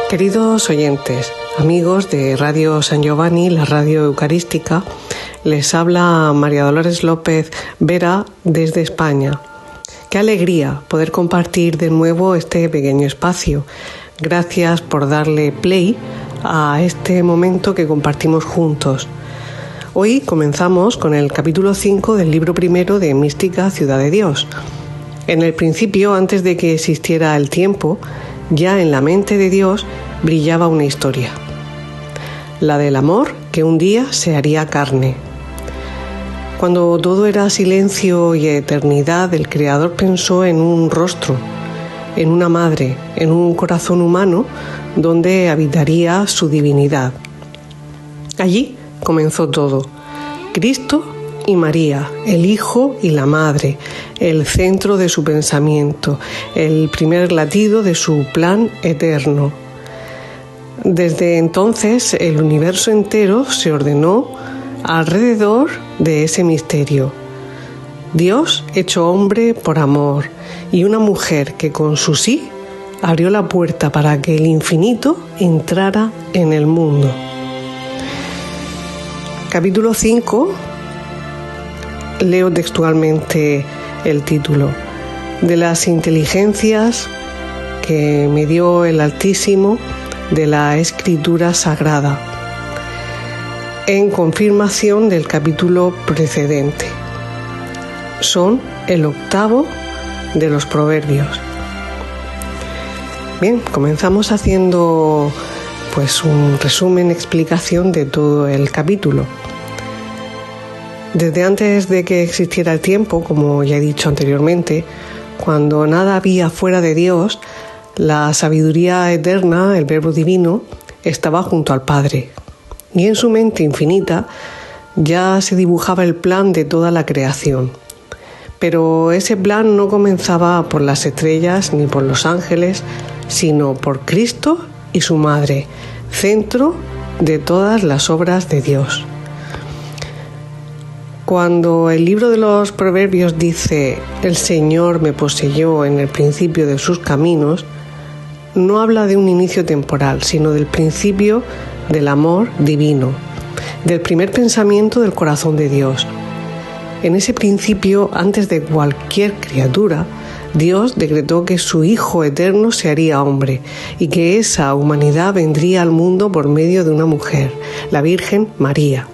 Queridos oyentes, amigos de Radio San Giovanni, la radio eucarística, les habla María Dolores López Vera desde España. Qué alegría poder compartir de nuevo este pequeño espacio. Gracias por darle play a este momento que compartimos juntos. Hoy comenzamos con el capítulo 5 del libro primero de Mística Ciudad de Dios. En el principio, antes de que existiera el tiempo, ya en la mente de Dios brillaba una historia, la del amor que un día se haría carne. Cuando todo era silencio y eternidad, el Creador pensó en un rostro, en una madre, en un corazón humano donde habitaría su divinidad. Allí comenzó todo: Cristo y María, el Hijo y la Madre, el centro de su pensamiento, el primer latido de su plan eterno. Desde entonces el universo entero se ordenó alrededor de ese misterio. Dios hecho hombre por amor y una mujer que con su sí abrió la puerta para que el infinito entrara en el mundo. Capítulo 5. Leo textualmente el título: de las inteligencias que me dio el Altísimo de la Escritura Sagrada, en confirmación del capítulo precedente. Son el octavo de los Proverbios. Bien, comenzamos haciendo un resumen, explicación de todo el capítulo. Desde antes de que existiera el tiempo, como ya he dicho anteriormente, cuando nada había fuera de Dios, la sabiduría eterna, el Verbo Divino, estaba junto al Padre. Y en su mente infinita ya se dibujaba el plan de toda la creación. Pero ese plan no comenzaba por las estrellas ni por los ángeles, sino por Cristo y su Madre, centro de todas las obras de Dios. Cuando el libro de los Proverbios dice «El Señor me poseyó en el principio de sus caminos», no habla de un inicio temporal, sino del principio del amor divino, del primer pensamiento del corazón de Dios. En ese principio, antes de cualquier criatura, Dios decretó que su Hijo eterno se haría hombre y que esa humanidad vendría al mundo por medio de una mujer, la Virgen María.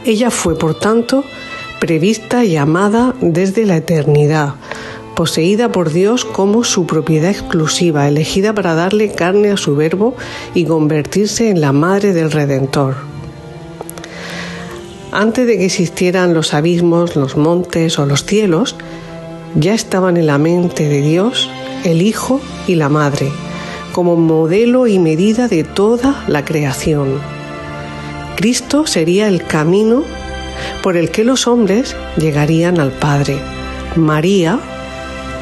Ella fue, por tanto, prevista y amada desde la eternidad, poseída por Dios como su propiedad exclusiva, elegida para darle carne a su Verbo y convertirse en la Madre del Redentor. Antes de que existieran los abismos, los montes o los cielos, ya estaban en la mente de Dios el Hijo y la Madre, como modelo y medida de toda la creación. Cristo sería el camino por el que los hombres llegarían al Padre. María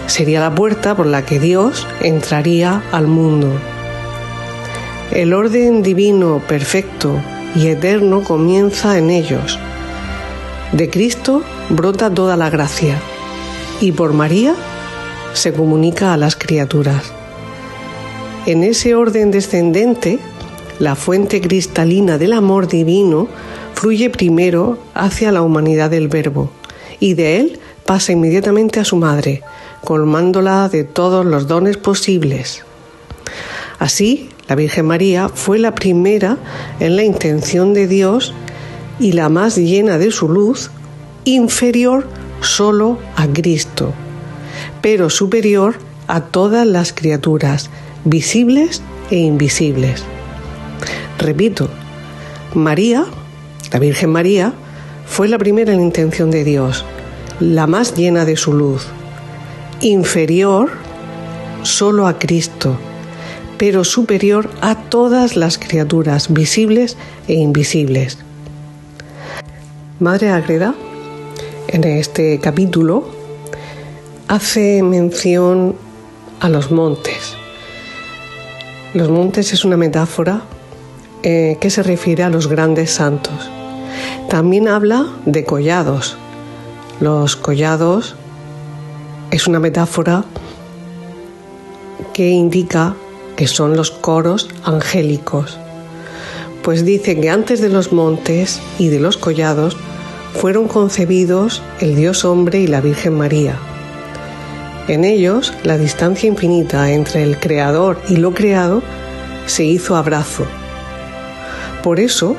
sería la puerta por la que Dios entraría al mundo. El orden divino, perfecto y eterno comienza en ellos. De Cristo brota toda la gracia y por María se comunica a las criaturas. En ese orden descendente, la fuente cristalina del amor divino fluye primero hacia la humanidad del Verbo y de él pasa inmediatamente a su madre, colmándola de todos los dones posibles. Así, la Virgen María fue la primera en la intención de Dios y la más llena de su luz, inferior solo a Cristo, pero superior a todas las criaturas, visibles e invisibles. Repito, María, la Virgen María, fue la primera en la intención de Dios, la más llena de su luz, inferior solo a Cristo, pero superior a todas las criaturas visibles e invisibles. Madre Ágreda, en este capítulo, hace mención a los montes. Los montes es una metáfora que se refiere a los grandes santos. También habla de collados. Los collados es una metáfora que indica que son los coros angélicos. Pues dice que antes de los montes y de los collados fueron concebidos el Dios hombre y la Virgen María. En ellos, la distancia infinita entre el Creador y lo creado se hizo abrazo. Por eso,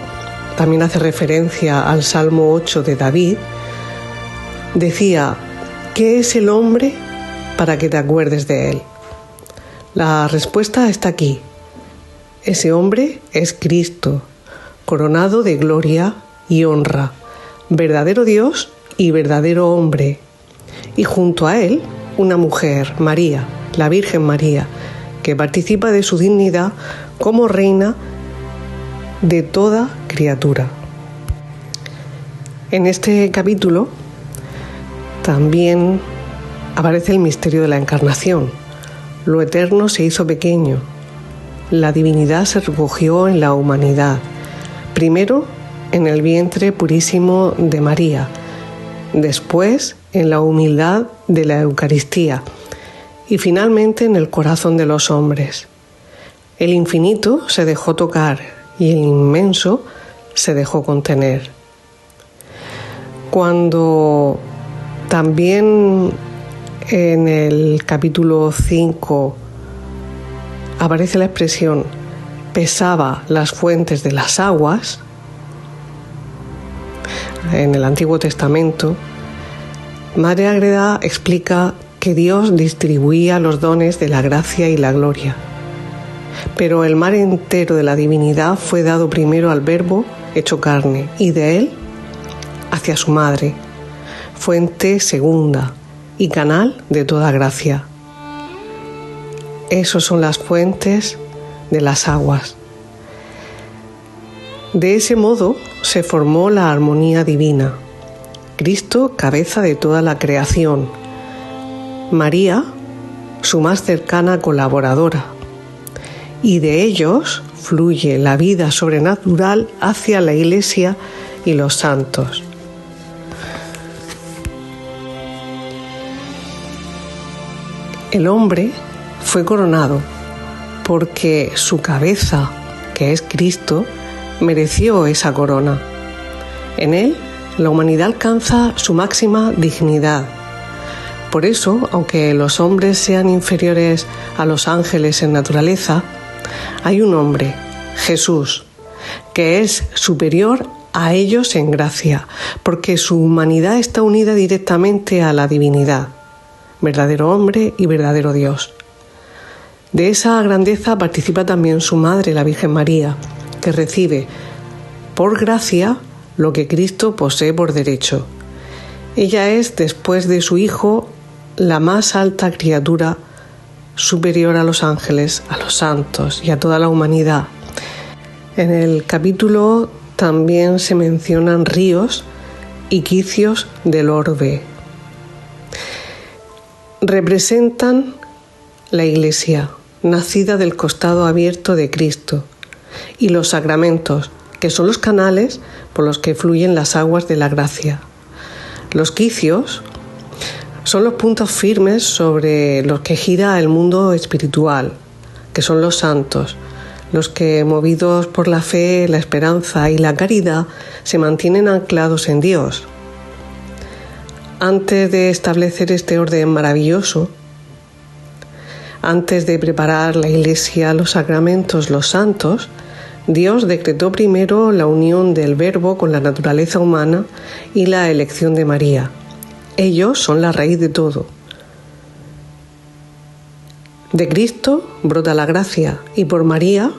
también hace referencia al Salmo 8 de David, decía: ¿qué es el hombre para que te acuerdes de él? La respuesta está aquí. Ese hombre es Cristo, coronado de gloria y honra, verdadero Dios y verdadero hombre, y junto a él una mujer, María, la Virgen María, que participa de su dignidad como reina de toda criatura. En este capítulo también aparece el misterio de la encarnación. Lo eterno se hizo pequeño. La divinidad se recogió en la humanidad. Primero en el vientre purísimo de María, después en la humildad de la Eucaristía y finalmente en el corazón de los hombres. El infinito se dejó tocar y el inmenso se dejó contener. Cuando también en el capítulo 5 aparece la expresión pesaba las fuentes de las aguas, en el Antiguo Testamento, Madre Ágreda explica que Dios distribuía los dones de la gracia y la gloria. Pero el mar entero de la divinidad fue dado primero al Verbo hecho carne y de él hacia su madre, fuente segunda y canal de toda gracia. Esas son las fuentes de las aguas. De ese modo se formó la armonía divina. Cristo, cabeza de toda la creación. María, su más cercana colaboradora. Y de ellos fluye la vida sobrenatural hacia la Iglesia y los santos. El hombre fue coronado porque su cabeza, que es Cristo, mereció esa corona. En él, la humanidad alcanza su máxima dignidad. Por eso, aunque los hombres sean inferiores a los ángeles en naturaleza, hay un hombre, Jesús, que es superior a ellos en gracia, porque su humanidad está unida directamente a la divinidad, verdadero hombre y verdadero Dios. De esa grandeza participa también su madre, la Virgen María, que recibe por gracia lo que Cristo posee por derecho. Ella es, después de su Hijo, la más alta criatura, superior a los ángeles, a los santos y a toda la humanidad. En el capítulo también se mencionan ríos y quicios del orbe. Representan la Iglesia, nacida del costado abierto de Cristo, y los sacramentos, que son los canales por los que fluyen las aguas de la gracia. Los quicios son los puntos firmes sobre los que gira el mundo espiritual, que son los santos, los que, movidos por la fe, la esperanza y la caridad, se mantienen anclados en Dios. Antes de establecer este orden maravilloso, antes de preparar la Iglesia, los sacramentos, los santos, Dios decretó primero la unión del Verbo con la naturaleza humana y la elección de María. Ellos son la raíz de todo. De Cristo brota la gracia y por María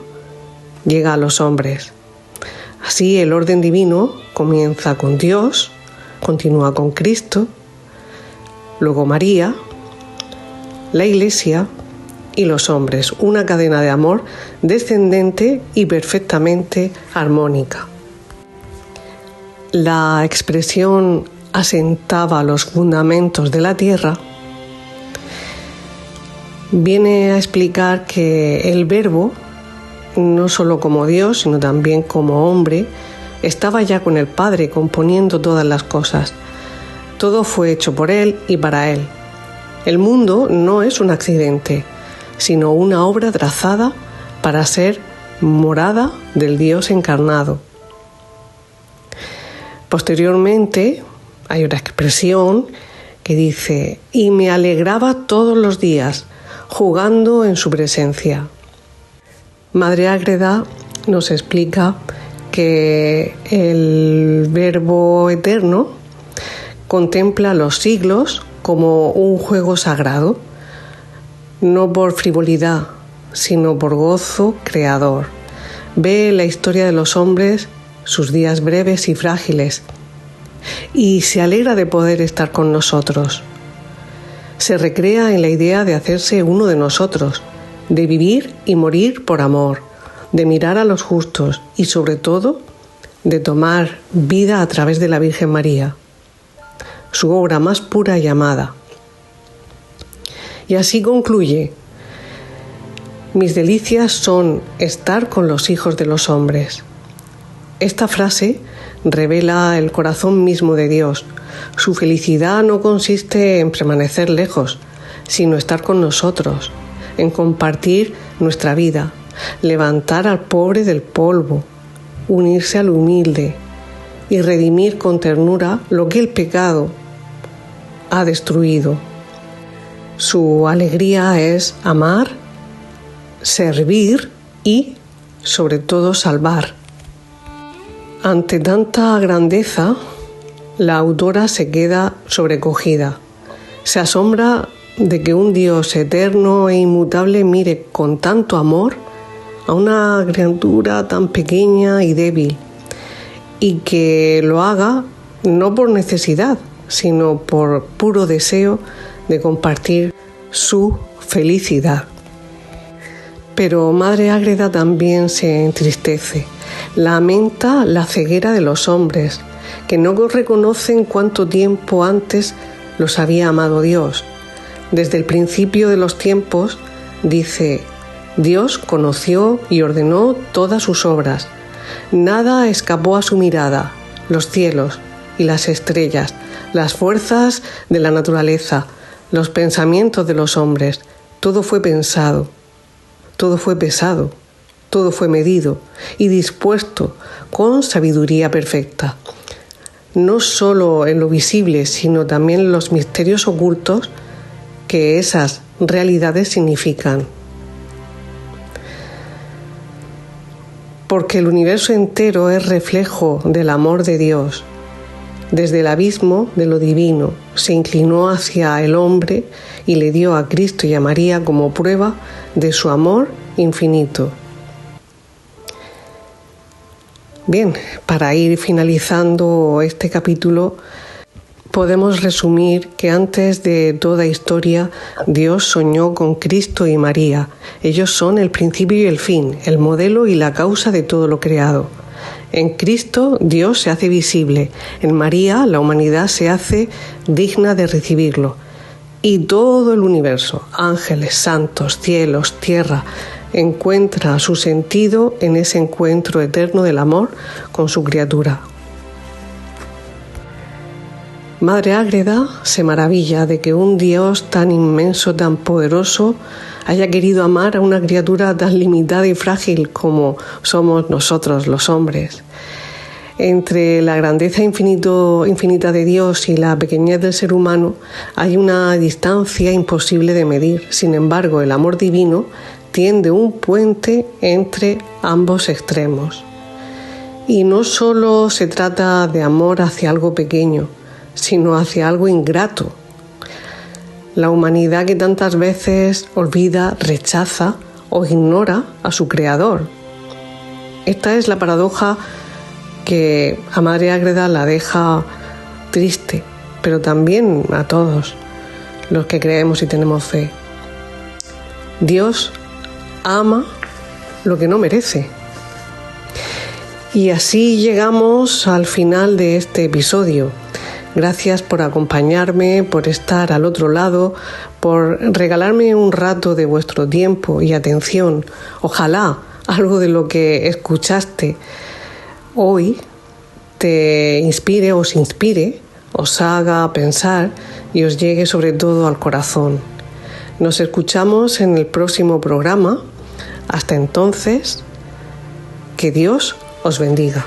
llega a los hombres. Así el orden divino comienza con Dios, continúa con Cristo, luego María, la Iglesia y los hombres, una cadena de amor descendente y perfectamente armónica. La expresión asentaba los fundamentos de la tierra viene a explicar que el Verbo, no solo como Dios, sino también como hombre, estaba ya con el Padre componiendo todas las cosas. Todo fue hecho por Él y para Él. El mundo no es un accidente, sino una obra trazada para ser morada del Dios encarnado. Posteriormente hay una expresión que dice: y me alegraba todos los días jugando en su presencia. Madre Ágreda nos explica que el Verbo eterno contempla los siglos como un juego sagrado, no por frivolidad, sino por gozo creador. Ve la historia de los hombres, sus días breves y frágiles, y se alegra de poder estar con nosotros. Se recrea en la idea de hacerse uno de nosotros, de vivir y morir por amor, de mirar a los justos y, sobre todo, de tomar vida a través de la Virgen María, su obra más pura y amada. Y así concluye: mis delicias son estar con los hijos de los hombres. Esta frase revela el corazón mismo de Dios. Su felicidad no consiste en permanecer lejos, sino estar con nosotros, en compartir nuestra vida, levantar al pobre del polvo, unirse al humilde y redimir con ternura lo que el pecado ha destruido. Su alegría es amar, servir y, sobre todo, salvar. Ante tanta grandeza, la autora se queda sobrecogida. Se asombra de que un Dios eterno e inmutable mire con tanto amor a una criatura tan pequeña y débil, y que lo haga no por necesidad, sino por puro deseo de compartir su felicidad. Pero Madre Ágreda también se entristece, lamenta la ceguera de los hombres, que no reconocen cuánto tiempo antes los había amado Dios. Desde el principio de los tiempos, dice: Dios conoció y ordenó todas sus obras. Nada escapó a su mirada: los cielos y las estrellas, las fuerzas de la naturaleza, los pensamientos de los hombres. Todo fue pensado, todo fue pesado, todo fue medido y dispuesto con sabiduría perfecta. No solo en lo visible, sino también en los misterios ocultos que esas realidades significan. Porque el universo entero es reflejo del amor de Dios. Desde el abismo de lo divino se inclinó hacia el hombre y le dio a Cristo y a María como prueba de su amor infinito. Bien, para ir finalizando este capítulo, podemos resumir que antes de toda historia, Dios soñó con Cristo y María. Ellos son el principio y el fin, el modelo y la causa de todo lo creado. En Cristo, Dios se hace visible. En María, la humanidad se hace digna de recibirlo. Y todo el universo, ángeles, santos, cielos, tierra, encuentra su sentido en ese encuentro eterno del amor con su criatura. Madre Ágreda se maravilla de que un Dios tan inmenso, tan poderoso, haya querido amar a una criatura tan limitada y frágil como somos nosotros los hombres. Entre la grandeza infinita de Dios y la pequeñez del ser humano hay una distancia imposible de medir. Sin embargo, el amor divino tiende un puente entre ambos extremos. Y no solo se trata de amor hacia algo pequeño, sino hacia algo ingrato. La humanidad que tantas veces olvida, rechaza o ignora a su Creador. Esta es la paradoja que a Madre Ágreda la deja triste, pero también a todos los que creemos y tenemos fe. Dios ama lo que no merece. Y así llegamos al final de este episodio. Gracias por acompañarme, por estar al otro lado, por regalarme un rato de vuestro tiempo y atención. Ojalá algo de lo que escuchaste hoy te inspire, os haga pensar y os llegue sobre todo al corazón. Nos escuchamos en el próximo programa. Hasta entonces, que Dios os bendiga.